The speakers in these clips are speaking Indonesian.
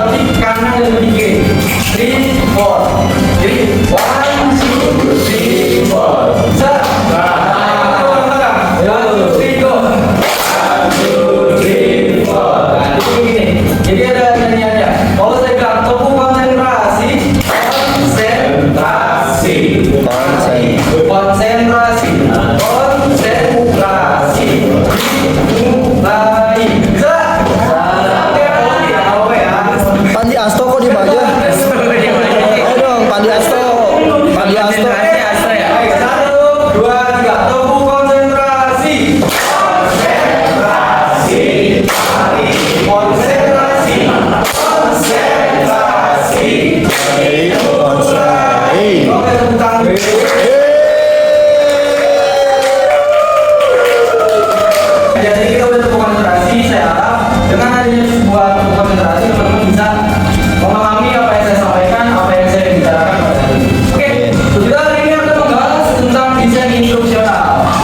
tapi kanan dan kiri. 3, 4. Jadi 1, 2, 3, 4. Set. Jadi ada nyanyiannya. Kalau saya bilang tepuk konsentrasi, konsentrasi, konsentrasi, konsentrasi, mulai. Bisa? Oke, kalau tidak apa ya? Pandi Asto kok diem aja? Ayo dong, Pandi Asto. Pandi Asto. Baik, 1, 2, 3. Tepuk konsentrasi. Konsentrasi. Konsentrasi. Konsentrasi. Oke, tepuk tangan. Jadi kita udah tepuk konsentrasi. Saya harap dengan adanya sebuah tepuk konsentrasi teman-teman bisa memahami apa yang saya sampaikan, apa yang saya bicarakan pada hari ini. Oke, kita hari ini akan membahas tentang desain instruksional.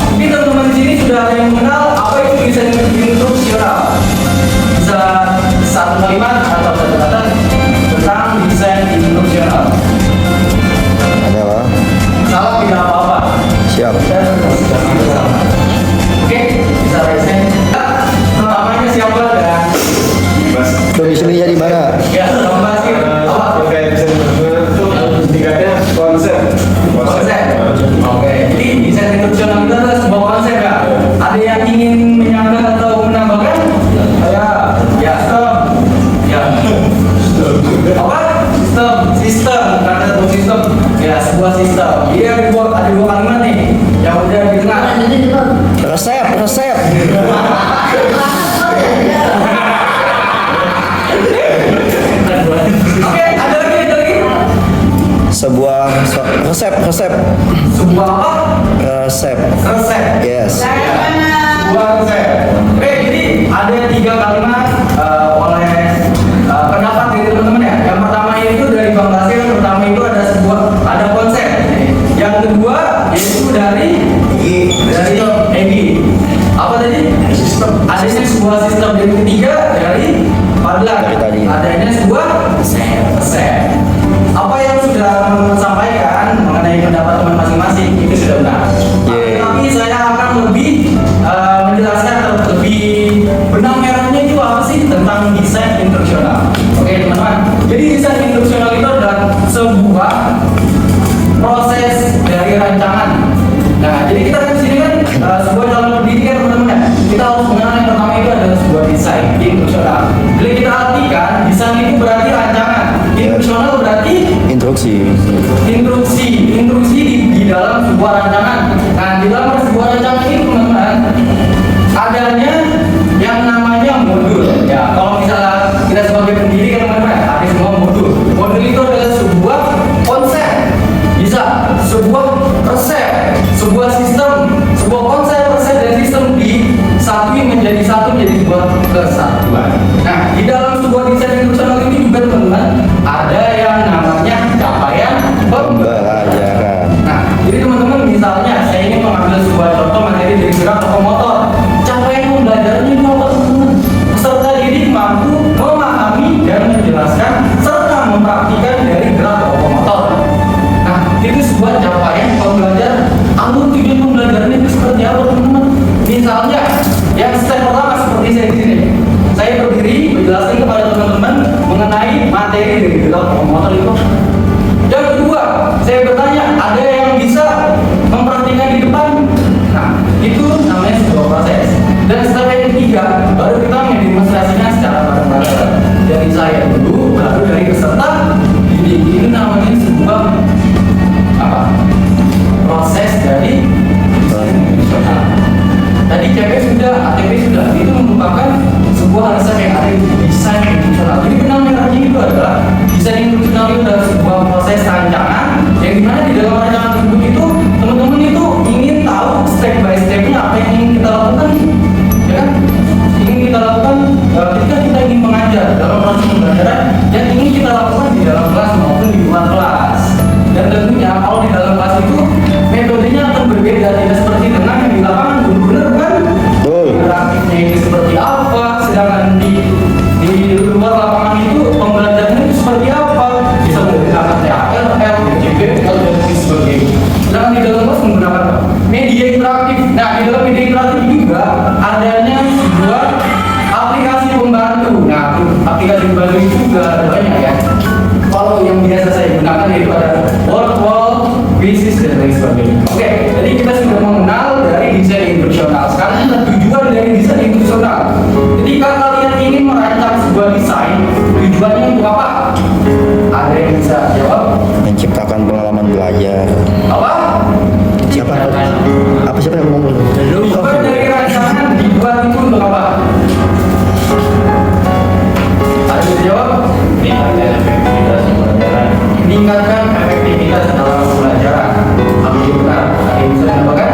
Mungkin teman-teman di sini sudah ada yang mengenal apa itu desain instruksional. Bisa satu kalimat atau satu kata tentang desain instruksional. Ada lah. Salah tidak apa-apa. Siap. Oke, bisa resen. Namanya siapa dan Domisilinya di mana? ya nama sih apa? Konsep. Konsep. Oke, jadi desain instruksional itu adalah sebuah konsep ya. Ada yang ingin menyangka atau menambahkan? Ya, sistem. Ya. Apa? Sistem. Karena sebuah sistem. Ya, sebuah sistem. Jadi ada dua kalimat nih yang udah didengar. Resep. Oke, ada lagi. Sebuah resep. Sebuah apa? Resep. Resep. Yes. Sebuah resep. Oke, jadi ada 3 kalimat oleh pendapat dari teman-teman ya. Yang pertama itu dari Bang Tasir. Yang pertama itu ada konsep. Yang kedua yaitu dari Egi. Apa tadi? Sistem. Adanya sebuah sistem. Yang ketiga dari Fadlan. Tadi. Adanya sebuah resep. Apa yang sudah teman-teman sampaikan mengenai pendapat teman masing-masing itu sudah benar. Tapi saya akan lebih menjelaskan atau lebih benang merahnya itu apa sih tentang desain instruksional. Oke teman-teman. Jadi desain instruksional itu adalah sebuah proses dari rancangan. Nah, jadi kita di sini kan sebuah calon pendidikan teman-teman ya. Kita harus mengenal yang pertama itu adalah sebuah desain instruksional. Jadi kita artikan desain itu berarti rancangan. Instruksional berarti instruksi di dalam sebuah rancangan. Nah, di dalam sebuah rancangan ini teman-teman adanya yang namanya modul. Ya, kalau misalnya kita sebagai pendidik teman-teman ada semua modul. Modul itu adalah sebuah konsep, bisa sebuah resep, sebuah sistem, sebuah konsep, resep dan sistem disatuin menjadi satu menjadi sebuah kesatuan. Nah, di dalam sebuah desain instruksional ini juga teman-teman ada yang namanya capaian pembelajaran. Nah, jadi teman-teman misalnya saya ingin mengambil sebuah contoh materi dari gerak lokomotor. Capaian pembelajarannya itu apa teman-teman? Peserta didik mampu memahami dan menjelaskan serta mempraktikkan dari gerak lokomotor. Nah, itu sebuah capaian pembelajaran. Alur tujuan pembelajaran itu seperti apa teman-teman? Misalnya, yang step pertama seperti saya di sini. Saya berdiri menjelaskan kepada teman-teman mengenai materi dari gerak lokomotor itu. Yang kedua, saya bertanya, ada yang bisa mempraktikkan di depan? Nah, itu namanya sebuah proses. Dan step yang ketiga, baru kita mendemonstrasikan secara bareng-bareng. Dari saya dulu, baru dari peserta didik. Ini namanya sebuah apa? Proses dari instruksional. Tadi CP sudah, ATP sudah, itu merupakan sebuah resep yang ada di desain instruksional. Jadi benang merahnya itu adalah desain instruksional itu adalah sebuah proses rancangan yang dimana di dalam rancangan tersebut itu teman-teman itu ingin tahu step by stepnya apa yang ingin kita lakukan, ya kan? Ingin kita lakukan ketika kita ingin mengajar dalam proses pembelajaran yang ingin kita lakukan di dalam kelas maupun di luar kelas. Dan tentunya kalau di dalam kelas itu metodenya akan berbeda, tidak seperti dengan yang di lapangan, benar kan? Interaktifnya itu seperti apa, sedangkan di luar lapangan itu pembelajaran atau yang biasa saya gunakan yaitu ada word wall, basis dan lain sebagainya. Oke, jadi kita sudah mengenal dari desain instruksional. Sekarang kita tujuan dari desain instruksional. Ketika kalian ingin merancang sebuah desain, tujuannya untuk apa? Ada yang bisa jawab? Menciptakan pengalaman belajar. Apa? Siapa yang ngomong? Tujuan dari rancangan dibuat itu untuk apa? Ada yang bisa jawab? Meningkatkan efektivitas dalam pembelajaran. Apakah benar? Ada yang bisa menambahkan?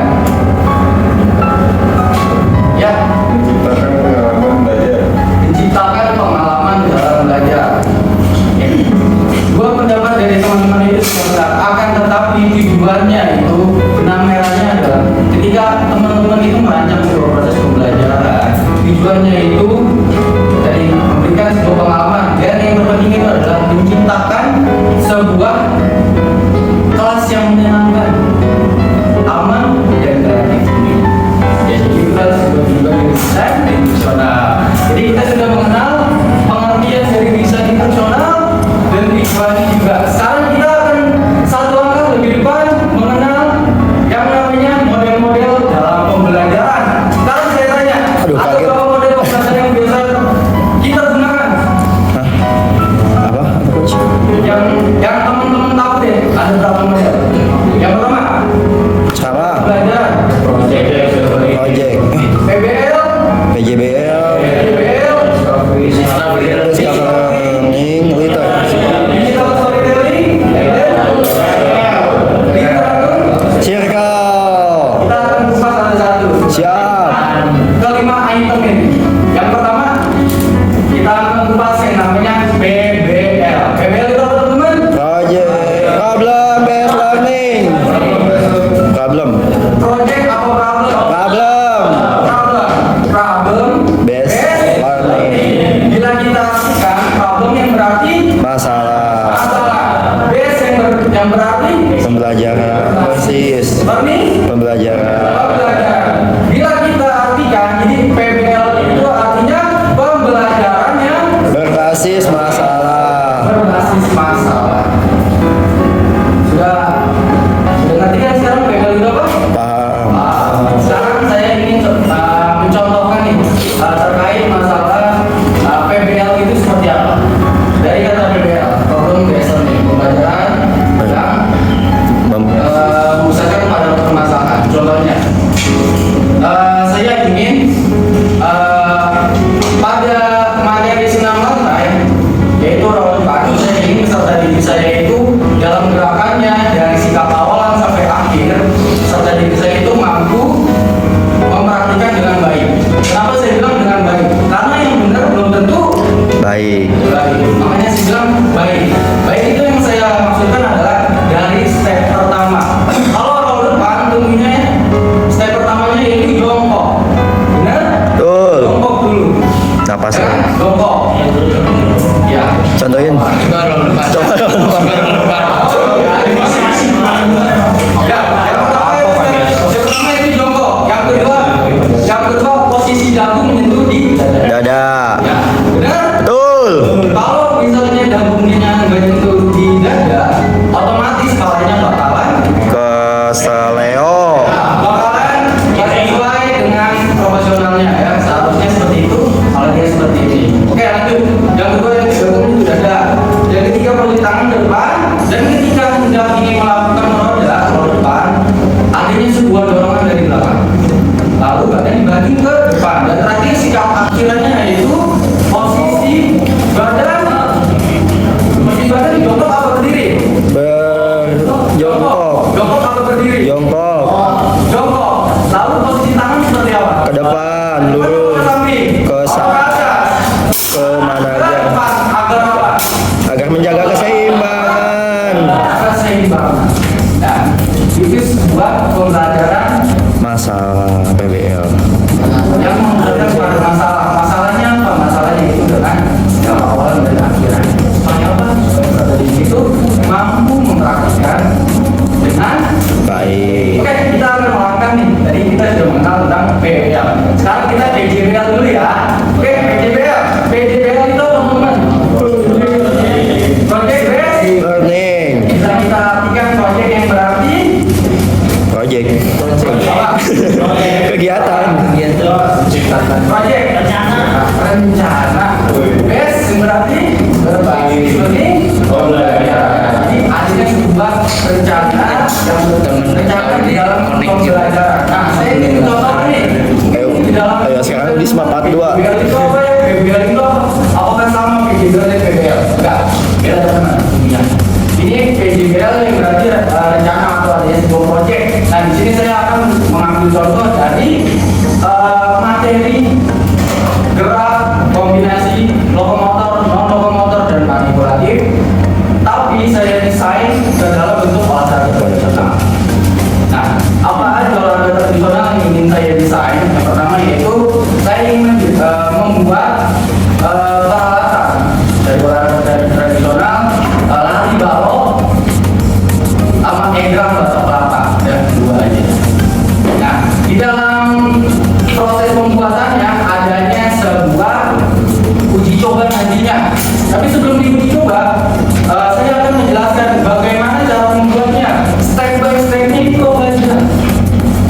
Ya. Menciptakan pengalaman belajar. Menciptakan pengalaman dalam belajar. Oke. Dua pendapat dari teman-teman itu benar. Akan tetapi tujuannya itu benang merahnya adalah ketika teman-teman itu merancang sebuah proses pembelajaran, tujuannya itu dari memberikan sebuah pengalaman dan yang terpenting itu adalah menciptakan sebuah kelas yang menyenangkan, aman dan kreatif. Jadi kita sudah juga desain instruksional. Jadi kita sudah mengenal pengertian dari desain instruksional dan tujuannya juga. Sekarang kita akan satu langkah lebih depan mengenal yang namanya model-model dalam pembelajaran. Sekarang saya tanya, Aduh, ada kaget. berapa model pembelajaran yang biasa kita gunakan? Apa coach? Yang teman-teman tahu deh, ada berapa model? Yang pertama, Cara belajar project, project, PBL, PJBL, PBL, learning, liter, digital storytelling, literatur. circle. Kita akan buka satu-satu. Siap. Kelima item ini. Yang pertama, kita akan kupas yang namanya PBL. PBL itu apa teman-teman? Project, problem based learning. Problem, Project apa problem? problem Problem based learning. Bila kita artikan problem yang berarti Masalah masalah, base yang berarti pembelajaran, persis learning, pembelajaran. pembelajaran. Bila kita artikan, jadi PBL itu artinya pembelajaran yang Berbasis masalah. berbasis masalah. Sudah ngerti kan sekarang PBL itu apa? Paham. Sekarang saya ingin mencontohkan nih terkait masalah PBL itu seperti apa. Dari kata PBL, problem based learning, pembelajaran yang memusatkan pada permasalahan. Contohnya, saya ingin pada materi senam lantai, yaitu roll depan, saya ingin peserta didik saya itu dalam gerakannya dari sikap awalan sampai akhir, peserta didik saya itu mampu mempraktikkan dengan baik. Kenapa saya bilang dengan baik? Karena yang benar belum tentu Baik. baik. Makanya saya bilang baik. Baik itu yang saya maksudkan adalah dari step pertama. Kalau roll depan tentunya step pertamanya yaitu jongkok. Benar? Betul. Jongkok dulu. Napas. Ya, jongkok. Ya. Contohin. Coba roll depan. Coba roll depan. Ya, yang pertama itu jongkok. Yang kedua posisi dagu menyentuh di dada. Dada. Ya, benar? Betul. Kalau misalnya dagunya nggak nyentuh di dada, otomatis kepalanya bakalan Keseleo. bakalan nggak sesuai dengan proporsionalnya ya. Seharusnya seperti itu, kalau dia seperti ini. Oke, lanjut. Yang kedua yang dagunya itu dada. Yang ketiga posisi tangan ke depan. Dan ketika hendak ingin melakukan roll depan, adanya sebuah dorongan dari belakang. Lalu badan dibagi ke depan. Dan terakhir sikap akhirnya yaitu posisi badan jongkok atau berdiri? Berjongkok. Jongkok atau berdiri? Jongkok. Jongkok. Lalu posisi tangan seperti apa? Ke depan, Ke lurus. samping. Ke Atau ke atas. Ke mana Ke aja. depan. Agar apa? Agar menjaga keseimbangan. Keseimbangan. Nah, itu sebuah pembelajaran Masalah PBL. yang menghadapkan pada masalah. Masalahnya apa? Masalahnya itu dengan sikap awal dan akhiran. Supaya apa? Supaya peserta didik itu mampu mempraktikkan dengan Baik. Oke, kita akan melangkah nih. Tadi kita sudah mengenal tentang PBL. Sekarang kita PJBL dulu ya. Oke, PJBL. PJBL itu apa teman-teman? Project based pembelajaran. Nah, saya ingin contoh nih. Di dalam Ayo sekarang di SMAP part 2. PBL itu apa ya? PBL itu apa? Apakah sama PJBL dan PBL? Enggak, beda teman. Ini PJBL yang berarti rencana atau adanya sebuah proyek. Nah, di sini saya akan mengambil contoh dari materi gerak, kombinasi, lokomotor, non lokomotor dan manipulatif. Tapi saya desain ke dalam bentuk olahraga tradisional. Nah, apa aja olahraga tradisional yang ingin saya desain? Yang pertama yaitu saya ingin membuat peralatan dari olahraga tradisional, lari balok, sama egrang batok kelapa, dan dua aja. Nah, di dalam proses pembuatannya adanya sebuah uji coba nantinya. Tapi sebelum diuji coba, saya akan menjelaskan bagaimana cara membuatnya step by step-nya itu belajar.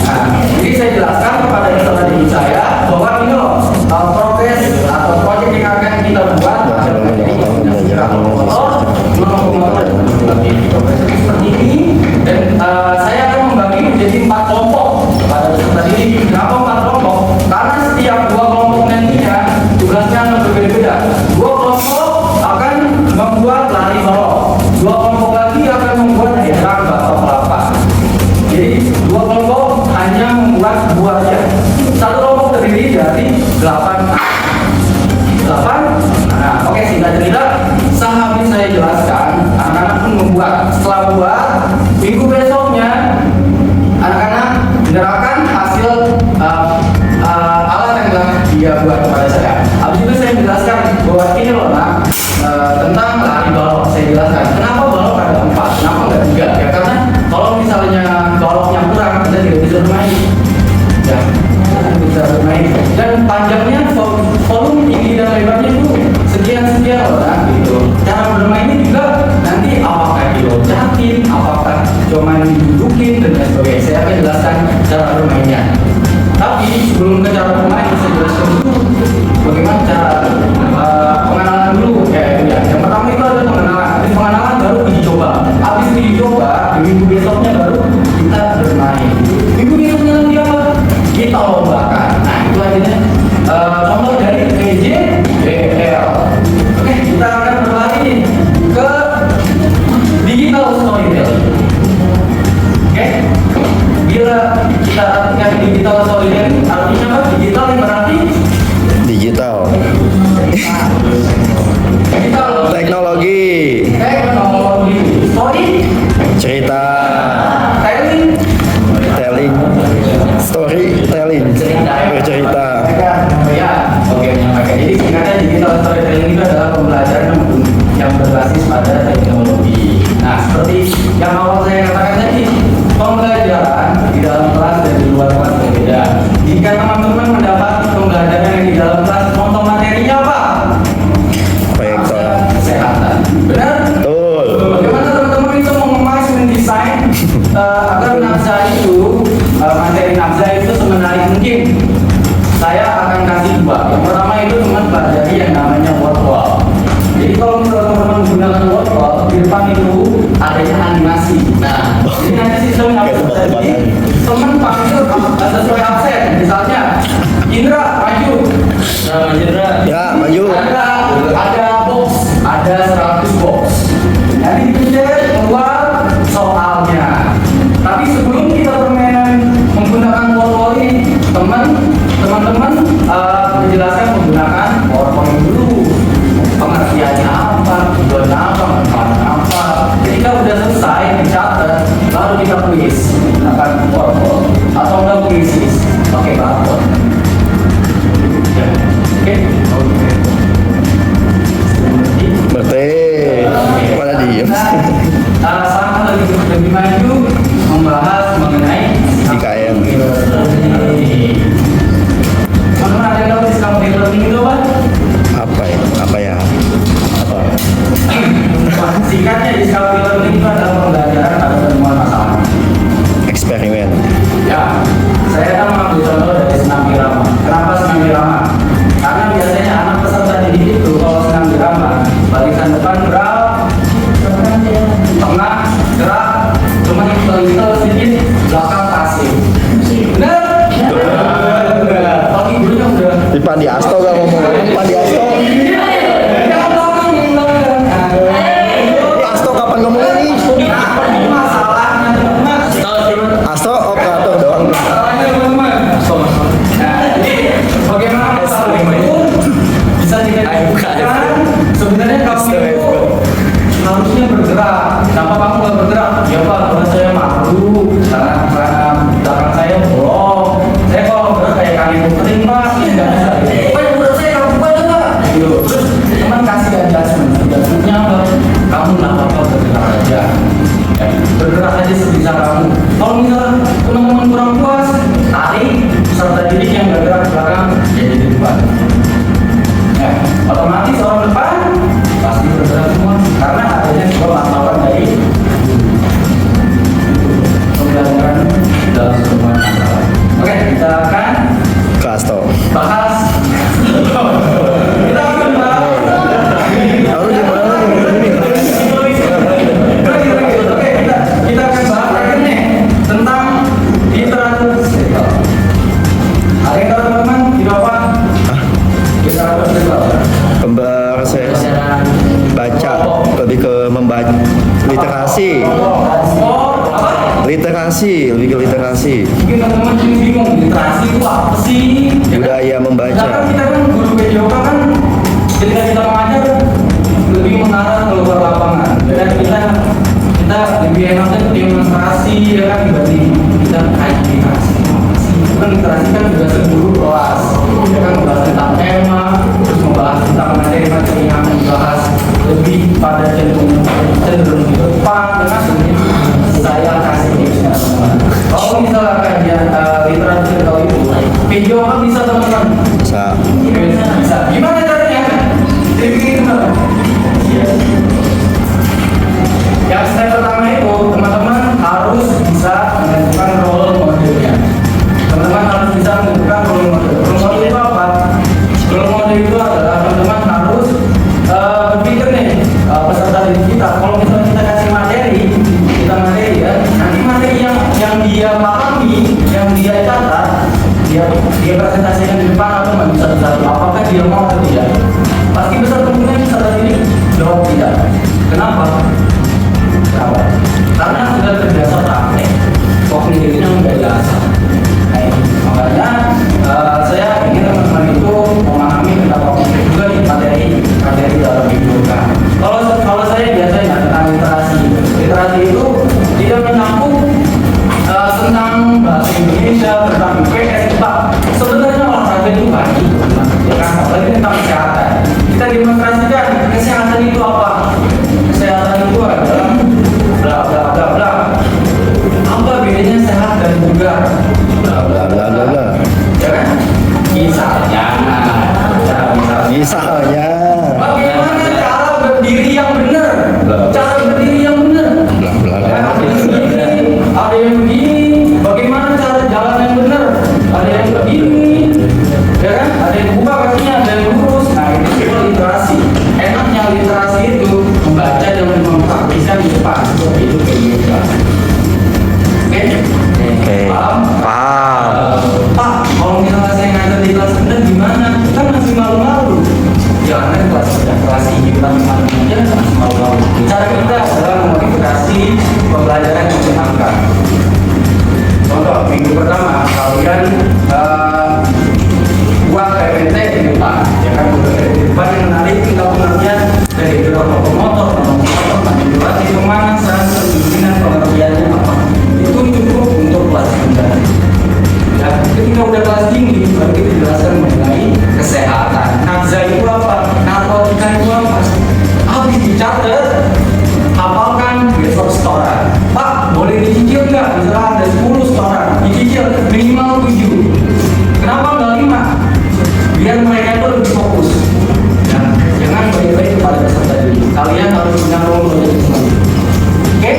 Nah, jadi saya jelaskan kepada peserta didik saya bahwa ini loh progres atau proyek yang akan kita buat seperti ini, dan saya akan membagi menjadi 4 kelompok kepada peserta didik. Kenapa 4 kelompok? Karena setiap 2 kelompok nantinya tugasnya akan berbeda-beda. 2 kelompok akan membuat lari balok, 2 kelompok lagi akan membuat egrang batok kelapa. Jadi 2 kelompok hanya membuat 2 aja. 1 kelompok terdiri dari 8. Nah, oke, singkat cerita, sehabis saya jelaskan, anak-anak pun membuat. Setelah buat, minggu besoknya anak-anak menyerahkan hasil alat yang telah dia buat kepada saya. Habis itu saya jelaskan bahwa ini loh nak, tentang lari balok. Saya jelaskan kenapa balok ada 4, kenapa enggak 3? Ya karena kalau misalnya baloknya kurang, kita tidak bisa bermain. Ya, bisa bermain. Dan panjangnya, volume tinggi dan lebarnya itu sekian loh nah, gitu. Cara bermainnya juga nanti apakah diloncatin, apakah cuma didudukin dan lain sebagainya. Saya akan jelaskan cara bermainnya. Tapi sebelum ke cara bermain, saya jelaskan dulu bagaimana cara pengenalan dulu. Yang pertama itu ada pengenalan. Habis pengenalan baru uji coba. Habis uji coba, di minggu besoknya baru kita bermain. Minggu besoknya nanti apa? Kita lombakan. Nah, itu aja. Contoh dari PJBL. Oke, kita akan berlari nih ke digital storytelling. Oke, bila kita artikan digital storytelling, artinya apa? Digital yang berarti Digital. digital Teknologi. story Cerita. telling Telling. Storytelling. Bercerita. ya, oke, menyampaikan. Jadi singkatnya digital storytelling itu adalah pembelajaran yang berbasis pada teknologi. Nah, seperti yang awal saya katakan tadi, pembelajaran di dalam kelas dan di luar kelas berbeda. Jika teman-teman mendapat pembelajaran yang di dalam kelas, contoh materinya apa? Proyektor. Kesehatan. Benar? Betul. Bagaimana teman-teman itu mengemas mendesain agar nafsa itu, materi nafsa itu semenarik mungkin? Saya akan kasih 2. Yang pertama itu teman pelajari yang namanya word wall. Jadi kalau misalnya teman-teman menggunakan word wall, di depan itu adanya animasi. Nah, ini nanti sistemnya apa tadi? Teman panggil sesuai absen. Misalnya, Indra maju. Nah, Indra. Ya, maju. Ada box, ada 100 box. Nanti ditulis keluar soalnya. Tapi sebelum kita permainan menggunakan word wall ini, teman-teman menjelaskan menggunakan PowerPoint dulu. Pengertiannya apa, tujuannya apa, manfaatnya apa. Ketika udah selesai dicatat, baru kita tulis menggunakan PowerPoint atau enggak krisis pakai barcode. Ya, oke. Berarti pada diem. Sama lebih maju membahas mengenai IKM. Teman-teman ada yang tahu discounted learning itu apa? Apa ya? Apa? Singkatnya discounted learning itu adalah pembelajaran pada penemuan masalah. Eksperimen. Ya, saya akan mengambil contoh dari senam irama. Kenapa senam irama? Karena biasanya anak peserta didik itu kalau senam irama, barisan depan gerak, tengah gerak, cuma yang paling sedikit belakang pasif. Pak, kalau saya malu karena belakang saya bolong. Saya kalau berat kayak kali kering Pak, ini nggak bisa. Pak, yang berat saya kamu buat Pak. Gitu. Terus teman kasih adjustmentnya apa? Kamu nggak apa-apa bergerak aja. Ya, bergerak aja sebisa kamu. Kalau misalnya teman-teman kurang puas, tarik peserta didik yang nggak gerak ke belakang, jadi di depan. Ya, otomatis orang depan pasti bergerak semua karena adanya sebuah pantauan dari mudah-mudahan dalam semua masalah. Oke, kita akan Kasto. bahas kita akan bahas Lalu di mana lagi? Oke, kita akan bahas lagi nih tentang literatur sosial. Ada yang tahu teman-teman di bawah literatur sosial? Kembar saya baca lebih ke membaca literasi, lebih ke literasi. Mungkin teman-teman ini bingung, literasi itu apa sih? Budaya membaca. Sedangkan kita kan guru PJOK kan ketika kita mengajar lebih mengarah ke luar lapangan. Dan kita lebih enaknya itu demonstrasi ya kan dibanding kita kayak literasi. Kan literasi kan juga seguru kelas, ya kan membahas tentang tema, terus membahas tentang materi-materi yang akan dibahas lebih pada cenderung di depan, dengan saya kasih tipsnya teman-teman. Kalau misalnya kajian literatur kalau itu, video apa bisa teman-teman? Bisa. Bisa. Gimana caranya? Jadi begini teman-teman. Yang step pertama itu teman-teman harus bisa menentukan role modelnya. Teman-teman harus bisa menentukan role model. Role model itu apa? Role model itu adalah teman-teman harus berpikir nih peserta didik kita. Kalau misalnya kita kasih materi ya, nanti materi yang dia pahami, yang dia catat, dia presentasikan di depan atau nggak bisa satu. Apakah dia mau atau tidak? Pasti besar kemungkinan peserta didik jawab tidak. Kenapa? Karena sudah terbiasa praktek, kognitifnya udah biasa. Makanya saya ingin teman-teman itu memahami tentang kognitif juga di materi dalam biblioka. Kalau saya biasanya tentang literasi. Literasi itu tidak menyangkut tentang bahasa Indonesia, tentang IPS, Pak. Sebenarnya olahraga itu banyak, ya kan? Apalagi tentang kesehatan. Kita demonstrasikan kesehatan itu apa? Kesehatan itu adalah bla bla bla bla. Apa bedanya sehat dan bugar? Bla bla bla bla bla. Ya kan? Misalnya. Bagaimana cara berdiri yang benar? Cara berdiri yang benar. Ada yang begini. Bagaimana cara jalan yang benar? Ada yang begini. Ya kan? Ada yang buka kakinya, ada yang lurus. Nah itu juga literasi. Enaknya literasi itu membaca dan mempraktikkan di depan. Itu kehidupan. Oke? Paham? Pak, kalau misalnya saya ngajar di kelas rendah gimana? Kan masih malu-malu. Jangan kelas rendah, kelas tinggi kita malu-malu aja masih malu-malu. Cara kita adalah memodifikasi pembelajaran yang menyenangkan. Contoh, minggu pertama kalian buat PPT di depan, ya kan? Di depan yang menarik kita pengertian dari motor, manipulasi pemanasan, pendinginan, pengertiannya apa? Itu cukup untuk kelas rendah. Ya, ketika udah kelas tinggi, baru kita jelaskan mengenai kesehatan. Nafza itu apa? Narkotika itu apa? Habis dicatat, hafalkan besok setoran. Pak, boleh dicicil nggak? Misalnya ada 10 setoran, dicicil minimal 7. Kenapa nggak 5? Biar mereka itu lebih fokus. Ya, jangan baik-baik kepada peserta didik. Kalian harus punya role model sendiri. Oke?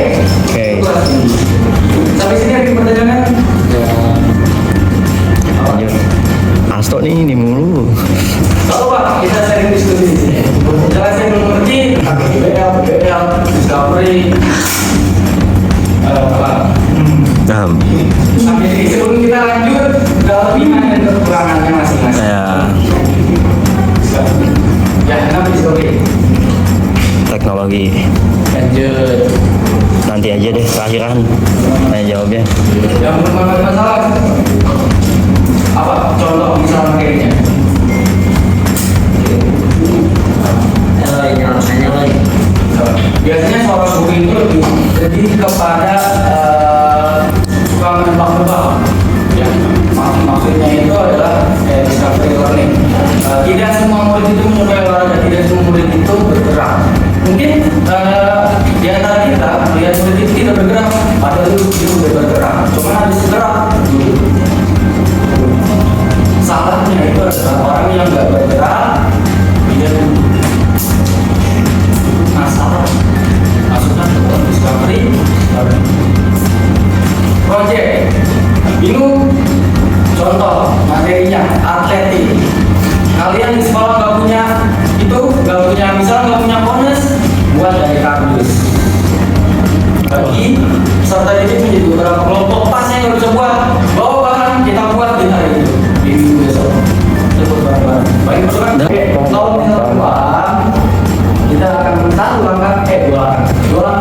Kelas tinggi. Sampai sini ada pertanyaan? Lanjut. Asto nih ini mulu. Kalau Pak, kita sering diskusi di sini. Jangan saya belum ngerti, pakai BL, discovery. Pak. Sampai sini sebelum kita lanjut, kelebihan dan kekurangannya masing-masing. Ya, kenapa discovery? Teknologi. Lanjut. Nanti aja deh terakhiran. Tanya jawabnya. Yang bermanfaat masalah. Apa? Contoh misalnya materinya. Halo, ini alasannya lagi. biasanya seorang guru itu lebih kepada suka menebak-nebak. Ya, maksudnya itu adalah discovery learning. Tidak semua murid itu menyukai olahraga, tidak semua murid itu bergerak. Mungkin di antara kita melihat murid itu tidak bergerak, padahal itu bergerak. Cuma harus gerak dulu. Salahnya itu adalah orang yang nggak bergerak, dia masalah. Maksudnya discovery learning. Project ini contoh materinya atletik. Kalian di sekolah nggak punya itu, nggak punya misal nggak punya bonus, buat dari kardus. Bagi peserta didik menjadi beberapa kelompok pas yang harus buat, bawa barang kita buat di hari itu di minggu besok. Cukup barang-barang. Baik betul kan? Kalau misal uang, kita akan dua langkah